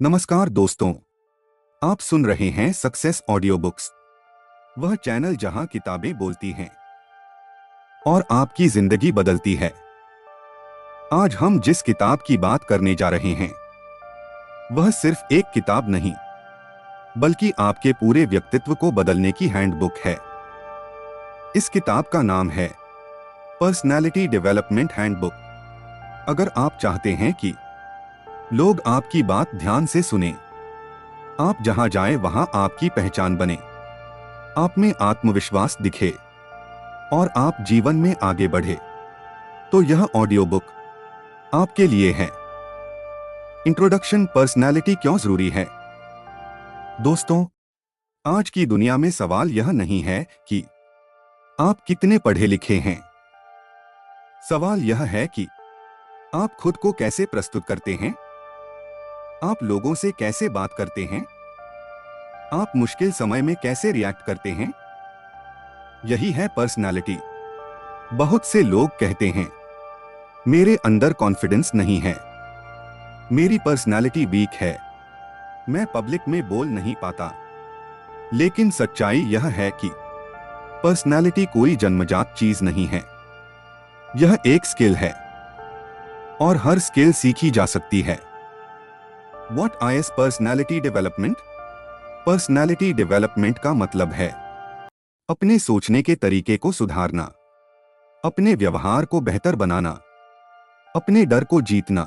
नमस्कार दोस्तों, आप सुन रहे हैं सक्सेस ऑडियो बुक्स, वह चैनल जहां किताबें बोलती हैं और आपकी जिंदगी बदलती है। आज हम जिस किताब की बात करने जा रहे हैं वह सिर्फ एक किताब नहीं बल्कि आपके पूरे व्यक्तित्व को बदलने की हैंडबुक है। इस किताब का नाम है पर्सनैलिटी डेवलपमेंट हैंडबुक। अगर आप चाहते हैं कि लोग आपकी बात ध्यान से सुने, आप जहां जाएं वहां आपकी पहचान बने, आप में आत्मविश्वास दिखे और आप जीवन में आगे बढ़े, तो यह ऑडियो बुक आपके लिए है। इंट्रोडक्शन। पर्सनैलिटी क्यों जरूरी है? दोस्तों, आज की दुनिया में सवाल यह नहीं है कि आप कितने पढ़े लिखे हैं। सवाल यह है कि आप खुद को कैसे प्रस्तुत करते हैं, आप लोगों से कैसे बात करते हैं, आप मुश्किल समय में कैसे रिएक्ट करते हैं। यही है पर्सनालिटी। बहुत से लोग कहते हैं, मेरे अंदर कॉन्फिडेंस नहीं है, मेरी पर्सनालिटी वीक है, मैं पब्लिक में बोल नहीं पाता। लेकिन सच्चाई यह है कि पर्सनालिटी कोई जन्मजात चीज नहीं है, यह एक स्किल है और हर स्किल सीखी जा सकती है। What is personality development? Personality development का मतलब है अपने सोचने के तरीके को सुधारना, अपने व्यवहार को बेहतर बनाना, अपने डर को जीतना,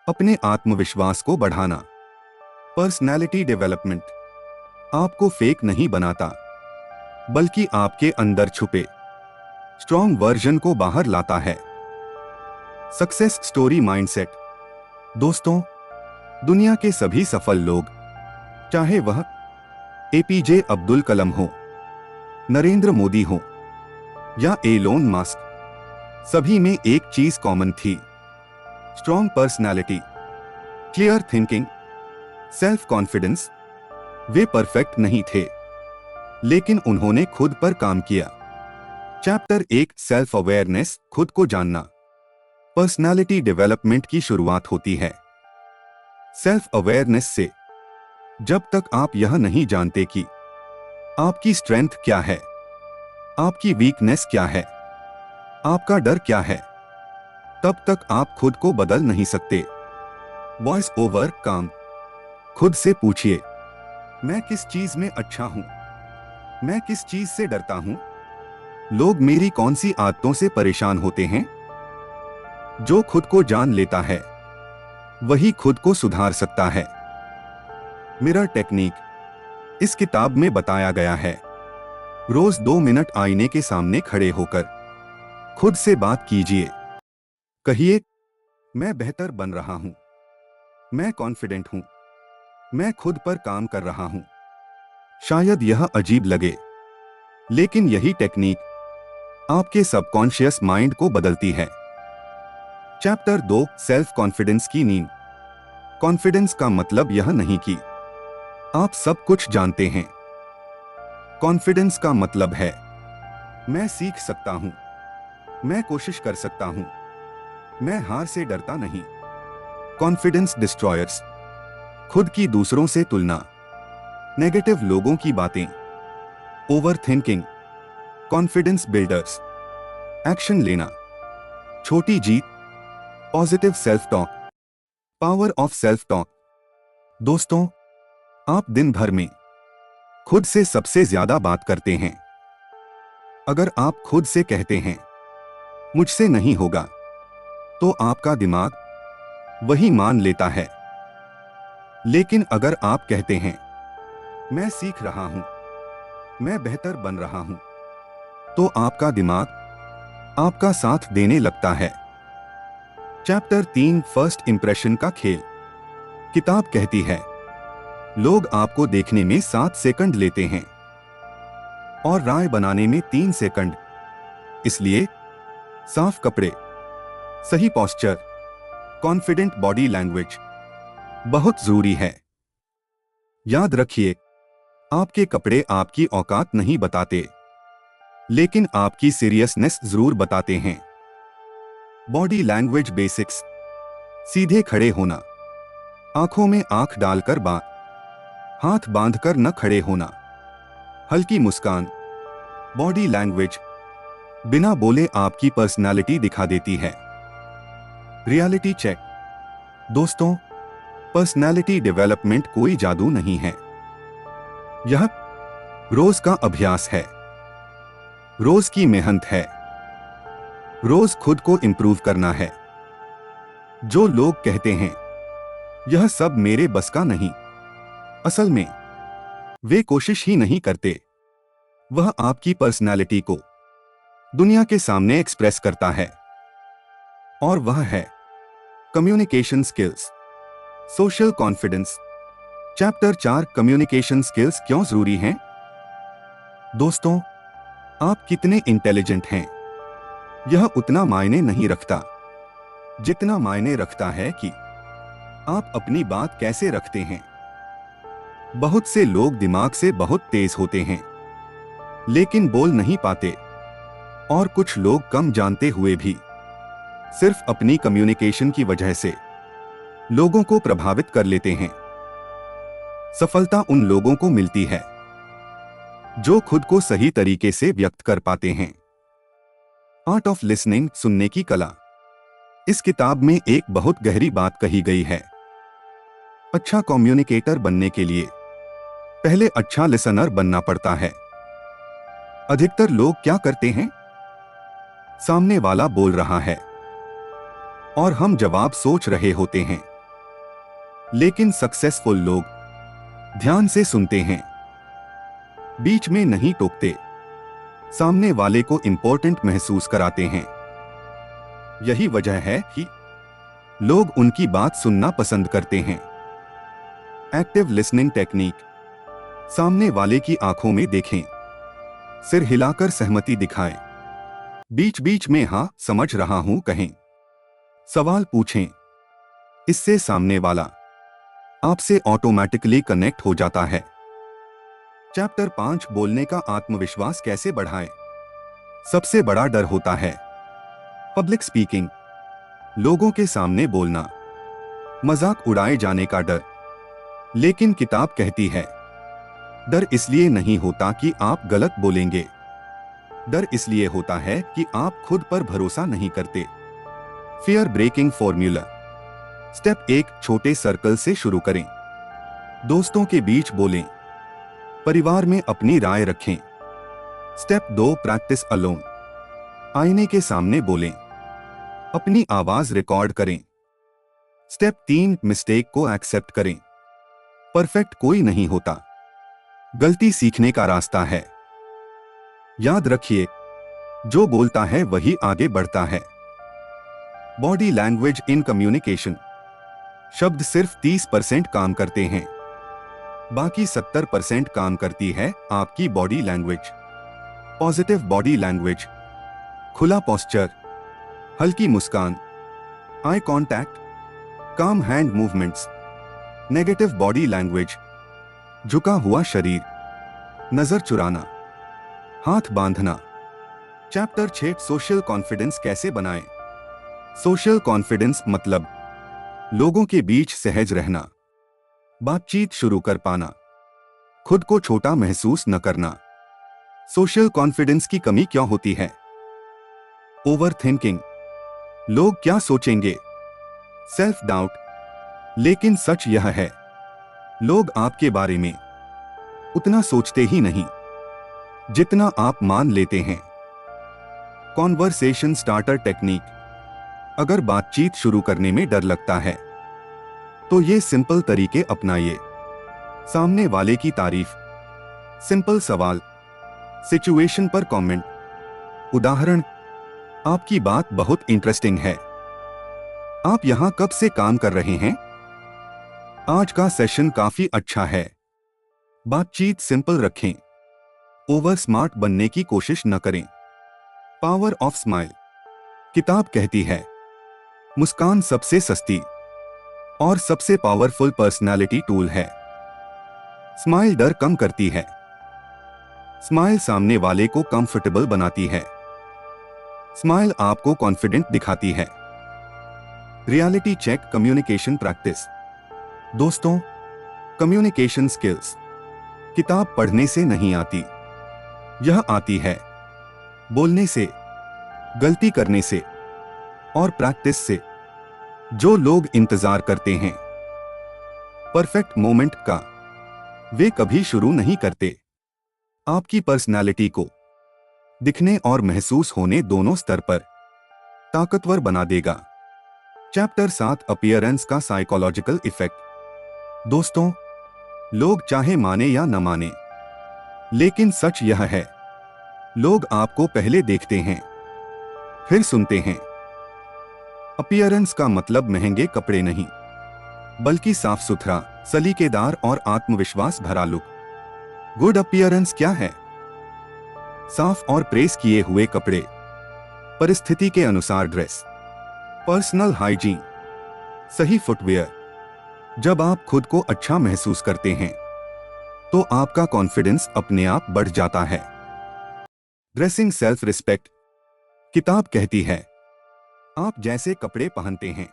अपने आत्मविश्वास को बढ़ाना। पर्सनैलिटी डेवलपमेंट आपको फेक नहीं बनाता, बल्कि आपके अंदर छुपे स्ट्रॉन्ग वर्जन को बाहर लाता है। Success story mindset. दोस्तों, दुनिया के सभी सफल लोग, चाहे वह एपीजे अब्दुल कलाम हो, नरेंद्र मोदी हो या एलोन मस्क, सभी में एक चीज कॉमन थी: strong personality, clear thinking, self confidence. वे परफेक्ट नहीं थे, लेकिन उन्होंने खुद पर काम किया। चैप्टर 1, सेल्फ अवेयरनेस, खुद को जानना। पर्सनालिटी डेवलपमेंट की शुरुआत होती है सेल्फ अवेयरनेस से। जब तक आप यह नहीं जानते कि आपकी स्ट्रेंथ क्या है, आपकी वीकनेस क्या है, आपका डर क्या है, तब तक आप खुद को बदल नहीं सकते। वॉइस ओवर काम। खुद से पूछिए, मैं किस चीज में अच्छा हूं, मैं किस चीज से डरता हूं, लोग मेरी कौन सी आदतों से परेशान होते हैं। जो खुद को जान लेता है वही खुद को सुधार सकता है। मिरर टेक्निक इस किताब में बताया गया है। रोज 2 मिनट आईने के सामने खड़े होकर खुद से बात कीजिए। कहिए, मैं बेहतर बन रहा हूं, मैं कॉन्फिडेंट हूं, मैं खुद पर काम कर रहा हूं। शायद यह अजीब लगे, लेकिन यही टेक्निक आपके सबकॉन्शियस माइंड को बदलती है। चैप्टर 2, सेल्फ कॉन्फिडेंस की नींव। कॉन्फिडेंस का मतलब यह नहीं कि आप सब कुछ जानते हैं। कॉन्फिडेंस का मतलब है मैं सीख सकता हूं, मैं कोशिश कर सकता हूं, मैं हार से डरता नहीं। Confidence destroyers. खुद की दूसरों से तुलना, नेगेटिव लोगों की बातें, over thinking. Confidence builders. Action लेना, छोटी जीत, positive self talk, power of self talk. दोस्तों, आप दिन भर में खुद से सबसे ज्यादा बात करते हैं। अगर आप खुद से कहते हैं मुझसे नहीं होगा, तो आपका दिमाग वही मान लेता है। लेकिन अगर आप कहते हैं मैं सीख रहा हूं, मैं बेहतर बन रहा हूं, तो आपका दिमाग आपका साथ देने लगता है। चैप्टर 3, फर्स्ट इंप्रेशन का खेल। किताब कहती है लोग आपको देखने में 7 सेकंड लेते हैं और राय बनाने में 3 सेकंड। इसलिए साफ कपड़े, सही पोस्चर, कॉन्फिडेंट बॉडी लैंग्वेज बहुत जरूरी है। याद रखिए, आपके कपड़े आपकी औकात नहीं बताते, लेकिन आपकी सीरियसनेस जरूर बताते हैं। Body language basics. सीधे खड़े होना, आंखों में आंख डालकर बात, हाथ बांधकर न खड़े होना, हल्की मुस्कान, बॉडी लैंग्वेज बिना बोले आपकी पर्सनालिटी दिखा देती है। Reality check. दोस्तों, पर्सनालिटी डेवलपमेंट कोई जादू नहीं है। यह रोज का अभ्यास है, रोज की मेहनत है, रोज खुद को इंप्रूव करना है। जो लोग कहते हैं यह सब मेरे बस का नहीं, असल में वे कोशिश ही नहीं करते। वह आपकी पर्सनालिटी को दुनिया के सामने एक्सप्रेस करता है, और वह है communication skills, social confidence. Chapter 4 communication skills क्यों जरूरी हैं? दोस्तों, आप कितने इंटेलिजेंट हैं यह उतना मायने नहीं रखता जितना मायने रखता है कि आप अपनी बात कैसे रखते हैं। बहुत से लोग दिमाग से बहुत तेज होते हैं लेकिन बोल नहीं पाते, और कुछ लोग कम जानते हुए भी सिर्फ अपनी कम्युनिकेशन की वजह से लोगों को प्रभावित कर लेते हैं। सफलता उन लोगों को मिलती है जो खुद को सही तरीके से व्यक्त कर पाते हैं। आर्ट ऑफ लिसनिंग, सुनने की कला। इस किताब में एक बहुत गहरी बात कही गई है। अच्छा कम्युनिकेटर बनने के लिए पहले अच्छा लिसनर बनना पड़ता है। अधिकतर लोग क्या करते हैं? सामने वाला बोल रहा है और हम जवाब सोच रहे होते हैं, लेकिन सक्सेसफुल लोग ध्यान से सुनते हैं, बीच में नहीं टोकते, सामने वाले को इंपॉर्टेंट महसूस कराते हैं। यही वजह है कि लोग उनकी बात सुनना पसंद करते हैं। Active listening technique. सामने वाले की आंखों में देखें, सिर हिलाकर सहमति दिखाएं, बीच बीच में हाँ समझ रहा हूं कहें, सवाल पूछें। इससे सामने वाला आपसे ऑटोमेटिकली कनेक्ट हो जाता है। चैप्टर 5 बोलने का आत्मविश्वास कैसे बढ़ाएं। सबसे बड़ा डर होता है पब्लिक स्पीकिंग, लोगों के सामने बोलना, मजाक उड़ाए जाने का डर। लेकिन किताब कहती है डर इसलिए नहीं होता कि आप गलत बोलेंगे, डर इसलिए होता है कि आप खुद पर भरोसा नहीं करते। Fear breaking formula. स्टेप 1, छोटे सर्कल से शुरू करें। दोस्तों के बीच बोलें, परिवार में अपनी राय रखें। Step 2, practice alone. आईने के सामने बोलें, अपनी आवाज रिकॉर्ड करें। स्टेप 3, मिस्टेक को एक्सेप्ट करें। परफेक्ट कोई नहीं होता, गलती सीखने का रास्ता है। याद रखिए, जो बोलता है वही आगे बढ़ता है। Body language in communication. शब्द सिर्फ 30% काम करते हैं, बाकी 70% काम करती है आपकी body language. Positive body language, खुला पोस्चर, हल्की मुस्कान, आई कांटेक्ट, काम hand movements. Negative body language, झुका हुआ शरीर, नजर चुराना, हाथ बांधना। चैप्टर 6, सोशल कॉन्फिडेंस कैसे बनाएं। सोशल कॉन्फिडेंस मतलब लोगों के बीच सहज रहना, बातचीत शुरू कर पाना, खुद को छोटा महसूस न करना। सोशल कॉन्फिडेंस की कमी क्यों होती है? ओवर थिंकिंग, लोग क्या सोचेंगे, सेल्फ डाउट। लेकिन सच यह है, लोग आपके बारे में उतना सोचते ही नहीं जितना आप मान लेते हैं। Conversation starter technique. अगर बातचीत शुरू करने में डर लगता है तो ये सिंपल तरीके अपनाइए। सामने वाले की तारीफ, सिंपल सवाल, सिचुएशन पर कमेंट। उदाहरण, आपकी बात बहुत इंटरेस्टिंग है, आप यहां कब से काम कर रहे हैं? आज का सेशन काफी अच्छा है। बातचीत सिंपल रखें, ओवर स्मार्ट बनने की कोशिश न करें। Power of smile. किताब कहती है मुस्कान सबसे सस्ती और सबसे पावरफुल पर्सनालिटी टूल है। स्माइल डर कम करती है, स्माइल सामने वाले को कंफर्टेबल बनाती है, स्माइल आपको कॉन्फिडेंट दिखाती है। Reality check, communication practice. दोस्तों, कम्युनिकेशन स्किल्स किताब पढ़ने से नहीं आती। यह आती है बोलने से, गलती करने से और प्रैक्टिस से। जो लोग इंतजार करते हैं परफेक्ट मोमेंट का, वे कभी शुरू नहीं करते। आपकी पर्सनालिटी को दिखने और महसूस होने दोनों स्तर पर ताकतवर बना देगा। चैप्टर 7 अपीयरेंस का साइकोलॉजिकल इफेक्ट। दोस्तों, लोग चाहे माने या न माने, लेकिन सच यह है, लोग आपको पहले देखते हैं फिर सुनते हैं। अपीयरेंस का मतलब महंगे कपड़े नहीं, बल्कि साफ सुथरा, सलीकेदार और आत्मविश्वास भरा लुक। गुड अपीयरेंस क्या है? साफ और प्रेस किए हुए कपड़े, परिस्थिति के अनुसार ड्रेस, पर्सनल हाइजीन, सही फुटवेयर। जब आप खुद को अच्छा महसूस करते हैं तो आपका कॉन्फिडेंस अपने आप बढ़ जाता है। ड्रेसिंग सेल्फ रिस्पेक्ट किताब कहती है, आप जैसे कपड़े पहनते हैं,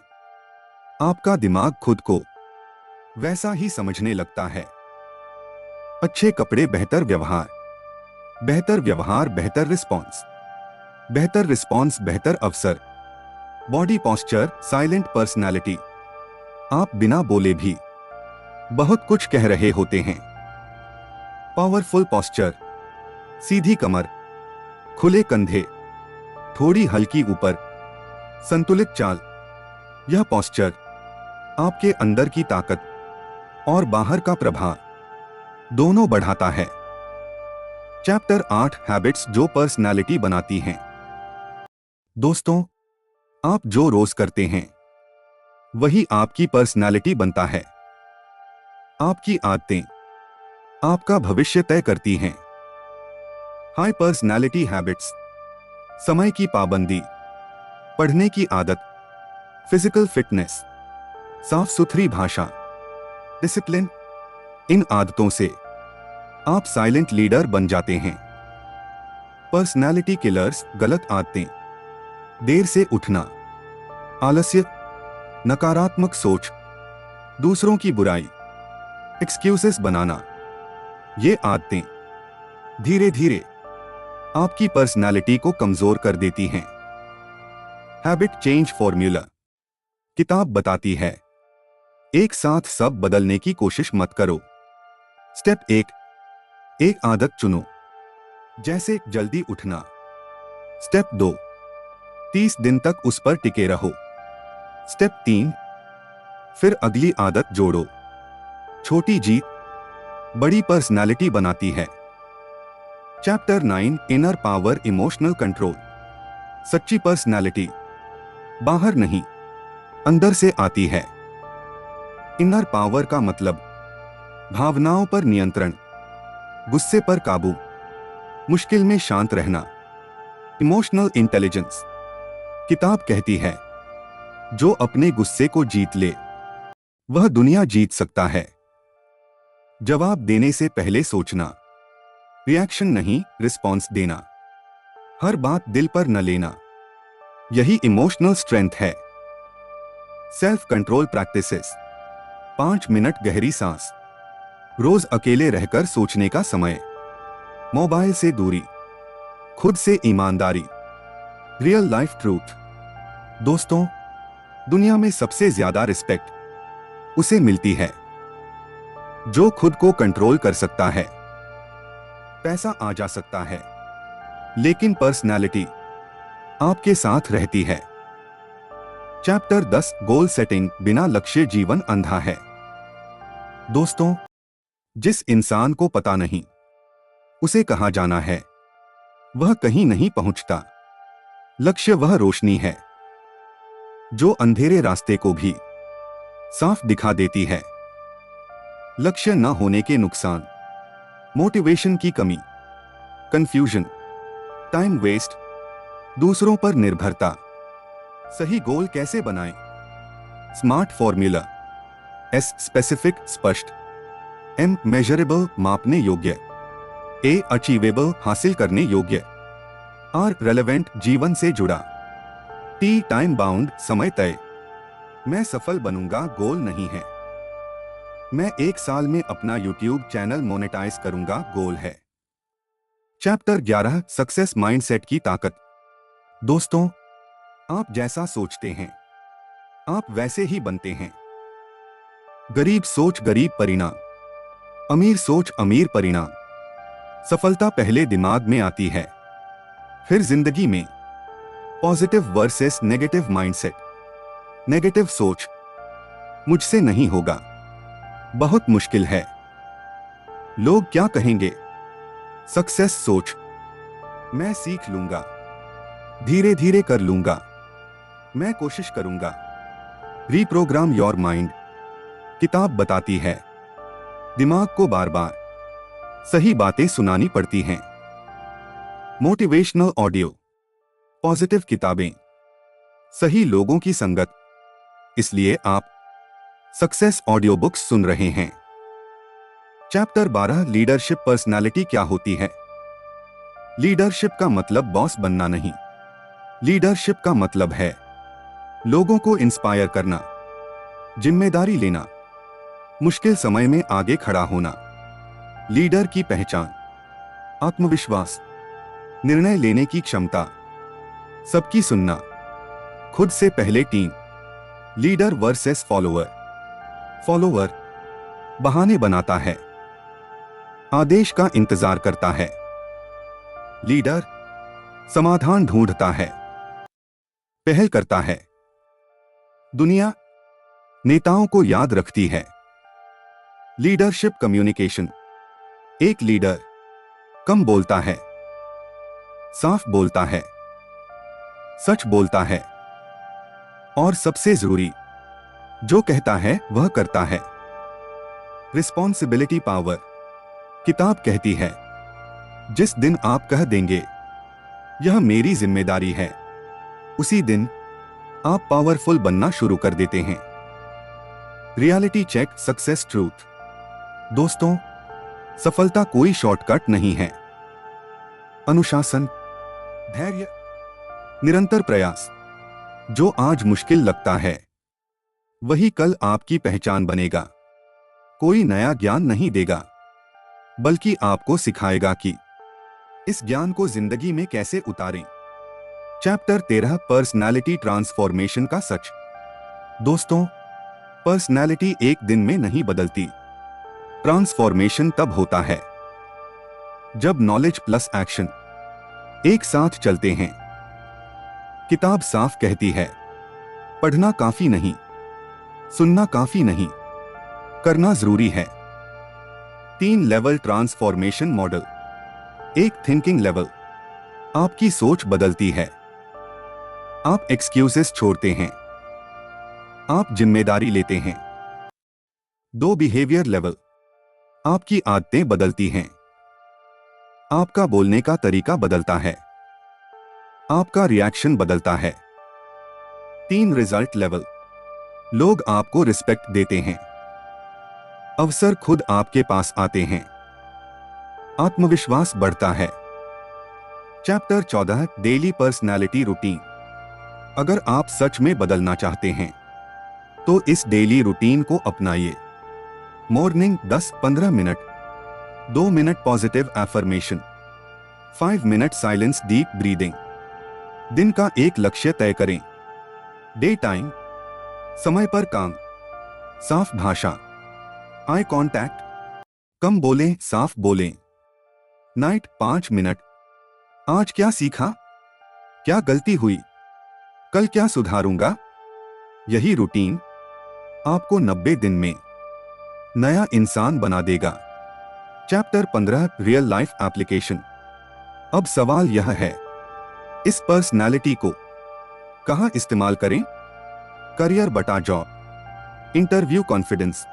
आपका दिमाग खुद को वैसा ही समझने लगता है। अच्छे कपड़े बेहतर व्यवहार, बेहतर व्यवहार बेहतर रिस्पॉन्स, बेहतर रिस्पॉन्स बेहतर अवसर। Body posture silent personality. आप बिना बोले भी बहुत कुछ कह रहे होते हैं। पावरफुल पोस्चर, सीधी कमर, खुले कंधे, थोड़ी हल्की ऊपर, संतुलित चाल। यह पोस्चर आपके अंदर की ताकत और बाहर का प्रभाव दोनों बढ़ाता है। चैप्टर 8 हैबिट्स जो पर्सनालिटी बनाती हैं। दोस्तों, आप जो रोज करते हैं वही आपकी पर्सनालिटी बनता है। आपकी आदतें आपका भविष्य तय करती हैं। हाई पर्सनालिटी हैबिट्स, समय की पाबंदी, पढ़ने की आदत, फिजिकल फिटनेस, साफ सुथरी भाषा, डिसिप्लिन। इन आदतों से आप साइलेंट लीडर बन जाते हैं। पर्सनालिटी किलर्स गलत आदतें, देर से उठना, आलस्य, नकारात्मक सोच, दूसरों की बुराई, एक्सक्यूजेस बनाना। ये आदतें धीरे धीरे आपकी पर्सनालिटी को कमजोर कर देती हैं। हैबिट चेंज फॉर्मूला किताब बताती है, एक साथ सब बदलने की कोशिश मत करो। स्टेप 1, एक आदत चुनो, जैसे जल्दी उठना। स्टेप 2, 30 दिन तक उस पर टिके रहो। स्टेप 3, फिर अगली आदत जोड़ो। छोटी जीत बड़ी पर्सनालिटी बनाती है। Chapter 9 inner power emotional control. सच्ची पर्सनालिटी बाहर नहीं, अंदर से आती है। इनर पावर का मतलब भावनाओं पर नियंत्रण, गुस्से पर काबू, मुश्किल में शांत रहना। इमोशनल इंटेलिजेंस किताब कहती है, जो अपने गुस्से को जीत ले वह दुनिया जीत सकता है। जवाब देने से पहले सोचना, रिएक्शन नहीं रिस्पॉन्स देना, हर बात दिल पर न लेना, यही इमोशनल स्ट्रेंथ है। सेल्फ कंट्रोल प्रैक्टिसेस, 5 मिनट गहरी सांस, रोज अकेले रहकर सोचने का समय, मोबाइल से दूरी, खुद से ईमानदारी, रियल लाइफ ट्रूथ। दोस्तों, दुनिया में सबसे ज्यादा रिस्पेक्ट उसे मिलती है जो खुद को कंट्रोल कर सकता है। पैसा आ जा सकता है, लेकिन पर्सनालिटी आपके साथ रहती है। चैप्टर 10 गोल सेटिंग बिना लक्ष्य जीवन अंधा है। दोस्तों, जिस इंसान को पता नहीं उसे कहाँ जाना है, वह कहीं नहीं पहुंचता। लक्ष्य वह रोशनी है जो अंधेरे रास्ते को भी साफ दिखा देती है। लक्ष्य न होने के नुकसान, मोटिवेशन की कमी, कंफ्यूजन, टाइम वेस्ट, दूसरों पर निर्भरता। सही गोल कैसे बनाएं? Smart formula. एस स्पेसिफिक स्पष्ट, एम मेजरेबल मापने योग्य, ए अचीवेबल हासिल करने योग्य, आर रेलेवेंट जीवन से जुड़ा, टी टाइम बाउंड समय तय। मैं सफल बनूंगा गोल नहीं है, मैं 1 साल में अपना YouTube चैनल मोनेटाइज करूंगा, गोल है। चैप्टर 11 सक्सेस माइंडसेट की ताकत। दोस्तों, आप जैसा सोचते हैं आप वैसे ही बनते हैं। गरीब सोच गरीब परिणाम, अमीर सोच अमीर परिणाम। सफलता पहले दिमाग में आती है, फिर जिंदगी में। Positive versus negative mindset. Negative सोच, मुझसे नहीं होगा, बहुत मुश्किल है, लोग क्या कहेंगे। सक्सेस सोच, मैं सीख लूंगा, धीरे धीरे कर लूंगा, मैं कोशिश करूंगा। Reprogram your mind. किताब बताती है दिमाग को बार बार सही बातें सुनानी पड़ती हैं। मोटिवेशनल ऑडियो, पॉजिटिव किताबें, सही लोगों की संगत, इसलिए आप सक्सेस ऑडियो बुक्स सुन रहे हैं। चैप्टर 12 लीडरशिप पर्सनालिटी क्या होती है। लीडरशिप का मतलब बॉस बनना नहीं। लीडरशिप का मतलब है लोगों को इंस्पायर करना, जिम्मेदारी लेना, मुश्किल समय में आगे खड़ा होना। लीडर की पहचान, आत्मविश्वास, निर्णय लेने की क्षमता, सबकी सुनना, खुद से पहले team. Leader versus follower. Follower बहाने बनाता है, आदेश का इंतजार करता है। लीडर समाधान ढूंढता है, पहल करता है। दुनिया नेताओं को याद रखती है। Leadership communication. एक लीडर कम बोलता है, साफ बोलता है, सच बोलता है, और सबसे जरूरी, जो कहता है वह करता है। Responsibility power. किताब कहती है जिस दिन आप कह देंगे यह मेरी जिम्मेदारी है, उसी दिन आप पावरफुल बनना शुरू कर देते हैं। Reality check success truth. दोस्तों, सफलता कोई शॉर्टकट नहीं है। अनुशासन, धैर्य, निरंतर प्रयास। जो आज मुश्किल लगता है वही कल आपकी पहचान बनेगा। कोई नया ज्ञान नहीं देगा, बल्कि आपको सिखाएगा कि इस ज्ञान को जिंदगी में कैसे उतारें। चैप्टर 13 पर्सनालिटी ट्रांसफॉर्मेशन का सच। दोस्तों, पर्सनालिटी एक दिन में नहीं बदलती। ट्रांसफॉर्मेशन तब होता है जब नॉलेज प्लस एक्शन एक साथ चलते हैं। किताब साफ कहती है पढ़ना काफी नहीं, सुनना काफी नहीं, करना जरूरी है। 3 लेवल ट्रांसफॉर्मेशन मॉडल। एक थिंकिंग लेवल, आपकी सोच बदलती है, आप एक्सक्यूजेस छोड़ते हैं, आप जिम्मेदारी लेते हैं। 2 बिहेवियर लेवल, आपकी आदतें बदलती हैं, आपका बोलने का तरीका बदलता है, आपका रिएक्शन बदलता है। 3 रिजल्ट लेवल, लोग आपको रिस्पेक्ट देते हैं, अवसर खुद आपके पास आते हैं, आत्मविश्वास बढ़ता है। Chapter 14 daily personality routine. अगर आप सच में बदलना चाहते हैं तो इस डेली रूटीन को अपनाइए। Morning 10-15 minute, 2 minute positive affirmation, 5 minute silence deep breathing. दिन का एक लक्ष्य तय करें। डे टाइम, समय पर काम, साफ भाषा, आई कांटेक्ट, कम बोलें साफ बोलें। नाइट 5 मिनट, आज क्या सीखा, क्या गलती हुई, कल क्या सुधारूंगा। यही रूटीन आपको 90 दिन में नया इंसान बना देगा। Chapter 15 real life application. अब सवाल यह है, इस पर्सनालिटी को कहां इस्तेमाल करें। करियर बटा job, interview confidence,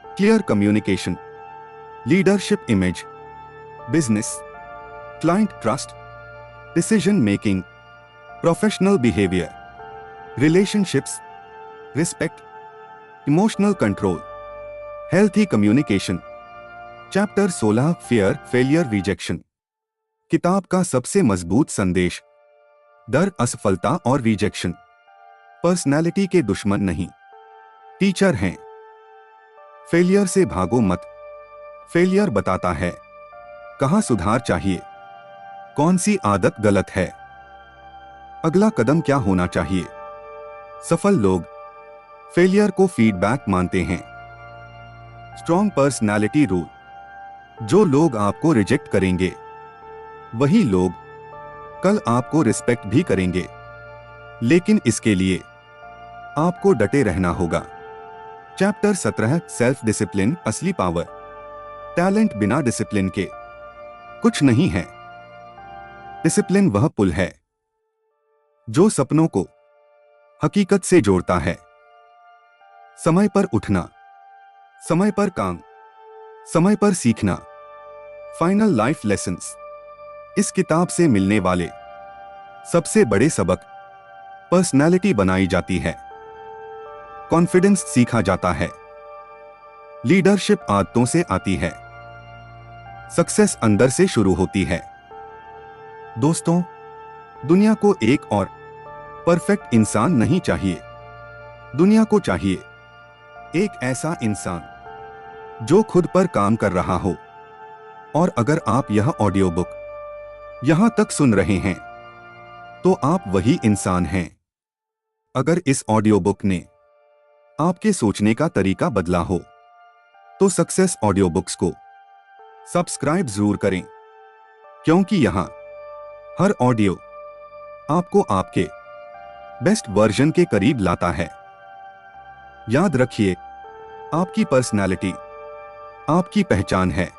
clear communication, leadership image, business, client trust, decision making, professional behaviour, relationships, respect, emotional control, healthy communication. Chapter 16 fear, failure, rejection. किताब का सबसे मजबूत संदेश, डर, असफलता और रिजेक्शन पर्सनैलिटी के दुश्मन नहीं, टीचर हैं। फेलियर से भागो मत। फेलियर बताता है कहां सुधार चाहिए, कौन सी आदत गलत है, अगला कदम क्या होना चाहिए। सफल लोग फेलियर को फीडबैक मानते हैं। स्ट्रॉन्ग पर्सनालिटी रूल, जो लोग आपको रिजेक्ट करेंगे वही लोग कल आपको रिस्पेक्ट भी करेंगे, लेकिन इसके लिए आपको डटे रहना होगा। चैप्टर 17 सेल्फ डिसिप्लिन, असली पावर। टैलेंट बिना डिसिप्लिन के कुछ नहीं है। डिसिप्लिन वह पुल है जो सपनों को हकीकत से जोड़ता है। समय पर उठना, समय पर काम, समय पर सीखना। फाइनल लाइफ लेसन्स, इस किताब से मिलने वाले सबसे बड़े सबक। पर्सनैलिटी बनाई जाती है, कॉन्फिडेंस सीखा जाता है, लीडरशिप आदतों से आती है, सक्सेस अंदर से शुरू होती है। दोस्तों, दुनिया को एक और परफेक्ट इंसान नहीं चाहिए। दुनिया को चाहिए एक ऐसा इंसान जो खुद पर काम कर रहा हो। और अगर आप यह ऑडियो बुक यहां तक सुन रहे हैं तो आप वही इंसान हैं। अगर इस ऑडियो बुक ने आपके सोचने का तरीका बदला हो तो सक्सेस ऑडियो बुक्स को सब्सक्राइब जरूर करें, क्योंकि यहां हर ऑडियो आपको आपके बेस्ट वर्जन के करीब लाता है। याद रखिए, आपकी पर्सनैलिटी आपकी पहचान है।